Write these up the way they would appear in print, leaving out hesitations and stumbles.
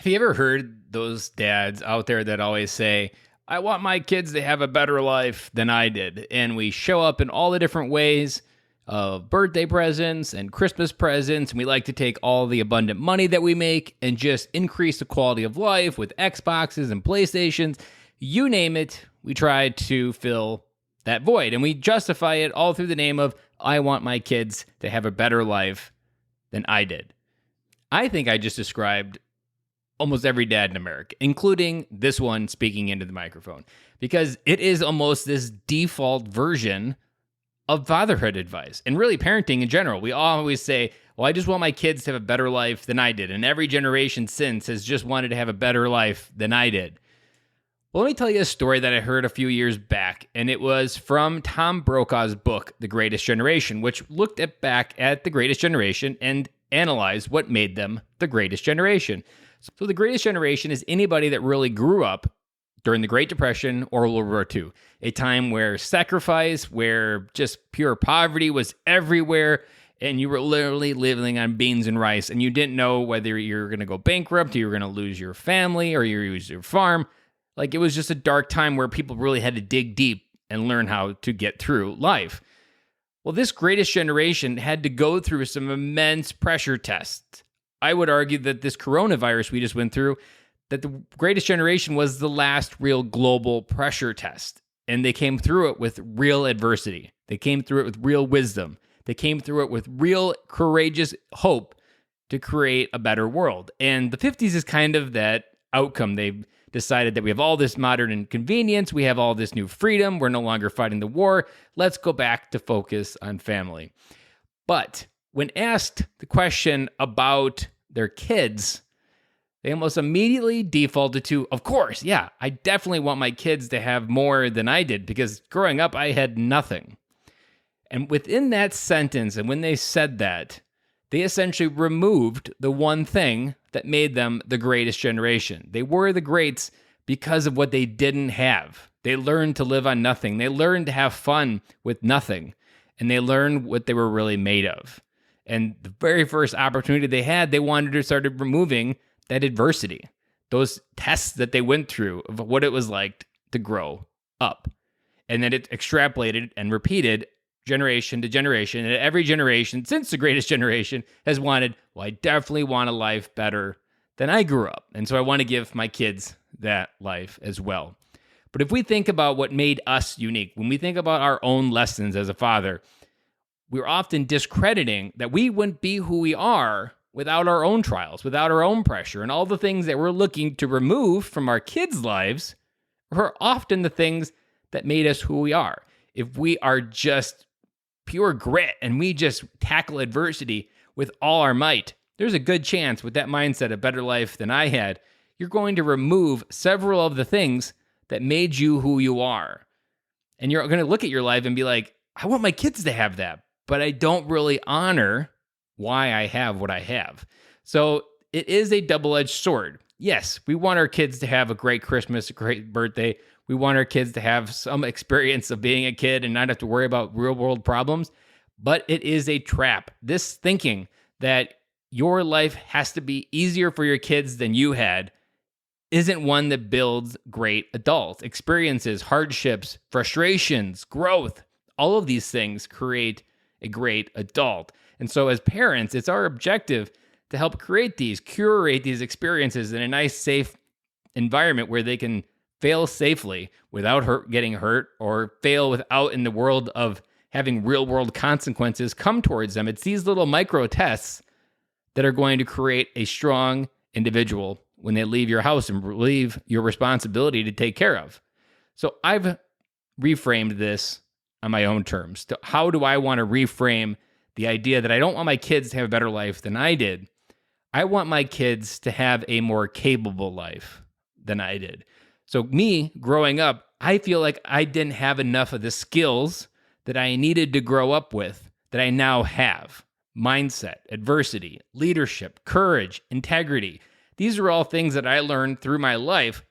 you ever heard those dads out there that always say, I want my kids to have a better life than I did? And we show up in all the different ways of birthday presents and Christmas presents. And we like to take all the abundant money that we make and just increase the quality of life with Xboxes and PlayStations. You name it, we try to fill that void. And we justify it all through the name of, I want my kids to have a better life than I did. I think I just described almost every dad in America, including this one speaking into the microphone, because it is almost this default version of fatherhood advice and really parenting in general. We always say, well, I just want my kids to have a better life than I did. And every generation since has just wanted to have a better life than I did. Well, let me tell you a story that I heard a few years back, and it was from Tom Brokaw's book, The Greatest Generation, which looked back at the greatest generation and analyzed what made them the greatest generation. So the greatest generation is anybody that really grew up during the Great Depression or World War II, a time where sacrifice, where just pure poverty was everywhere, and you were literally living on beans and rice, and you didn't know whether you were going to go bankrupt, you were going to lose your family, or you lose your farm. Like, it was just a dark time where people really had to dig deep and learn how to get through life. Well, this greatest generation had to go through some immense pressure tests. I would argue that this coronavirus we just went through, that the greatest generation was the last real global pressure test. And they came through it with real adversity. They came through it with real wisdom. They came through it with real courageous hope to create a better world. And the 50s is kind of that outcome. They've decided that we have all this modern convenience. We have all this new freedom. We're no longer fighting the war. Let's go back to focus on family. But when asked the question about their kids, they almost immediately defaulted to, of course, yeah, I definitely want my kids to have more than I did because growing up, I had nothing. And within that sentence, and when they said that, they essentially removed the one thing that made them the greatest generation. They were the greats because of what they didn't have. They learned to live on nothing. They learned to have fun with nothing. And they learned what they were really made of. And the very first opportunity they had, they wanted to start removing that adversity, those tests that they went through of what it was like to grow up. And then it extrapolated and repeated generation to generation. And every generation since the greatest generation has wanted, well, I definitely want a life better than I grew up. And so I want to give my kids that life as well. But if we think about what made us unique, when we think about our own lessons as a father, we're often discrediting that we wouldn't be who we are without our own trials, without our own pressure, and all the things that we're looking to remove from our kids' lives are often the things that made us who we are. If we are just pure grit and we just tackle adversity with all our might, there's a good chance with that mindset, a better life than I had, you're going to remove several of the things that made you who you are. And you're going to look at your life and be like, I want my kids to have that, but I don't really honor why I have what I have. So it is a double-edged sword. Yes, we want our kids to have a great Christmas, a great birthday. We want our kids to have some experience of being a kid and not have to worry about real-world problems. But it is a trap. This thinking that your life has to be easier for your kids than you had isn't one that builds great adults. Experiences, hardships, frustrations, growth, all of these things create a great adult. And so as parents, it's our objective to help curate these experiences in a nice, safe environment where they can fail safely without getting hurt, or fail without in the world of having real world consequences come towards them. It's these little micro tests that are going to create a strong individual when they leave your house and leave your responsibility to take care of. So I've reframed this on my own terms. How do I want to reframe the idea that I don't want my kids to have a better life than I did? I want my kids to have a more capable life than I did. So me growing up, I feel like I didn't have enough of the skills that I needed to grow up with that I now have. Mindset, adversity, leadership, courage, integrity. These are all things that I learned through my life,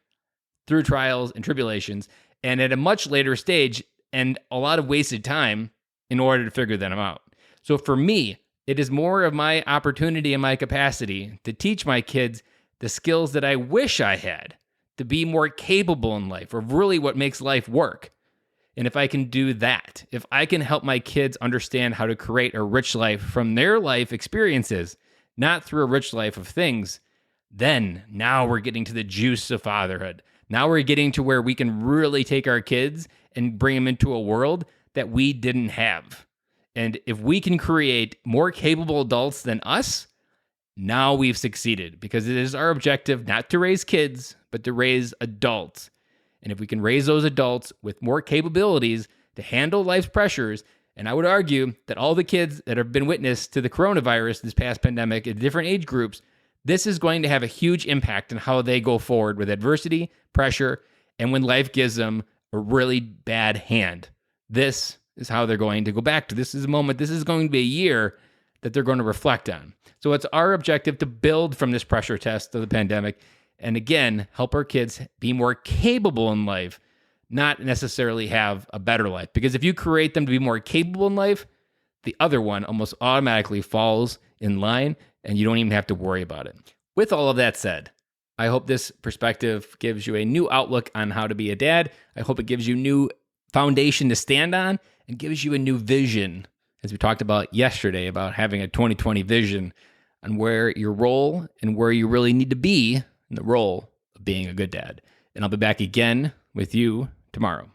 through trials and tribulations, and at a much later stage, and a lot of wasted time in order to figure them out. So for me, it is more of my opportunity and my capacity to teach my kids the skills that I wish I had to be more capable in life, or really what makes life work. And if I can do that, if I can help my kids understand how to create a rich life from their life experiences, not through a rich life of things, then now we're getting to the juice of fatherhood. Now we're getting to where we can really take our kids and bring them into a world that we didn't have. And if we can create more capable adults than us, now we've succeeded, because it is our objective not to raise kids, but to raise adults. And if we can raise those adults with more capabilities to handle life's pressures, and I would argue that all the kids that have been witness to the coronavirus this past pandemic at different age groups, this is going to have a huge impact on how they go forward with adversity, pressure, and when life gives them a really bad hand. This is how they're going to go back to. This is a moment, this is going to be a year that they're going to reflect on. So it's our objective to build from this pressure test of the pandemic, and again, help our kids be more capable in life, not necessarily have a better life. Because if you create them to be more capable in life, the other one almost automatically falls in line, and you don't even have to worry about it. With all of that said, I hope this perspective gives you a new outlook on how to be a dad. I hope it gives you new foundation to stand on and gives you a new vision, as we talked about yesterday, about having a 2020 vision on where your role and where you really need to be in the role of being a good dad. And I'll be back again with you tomorrow.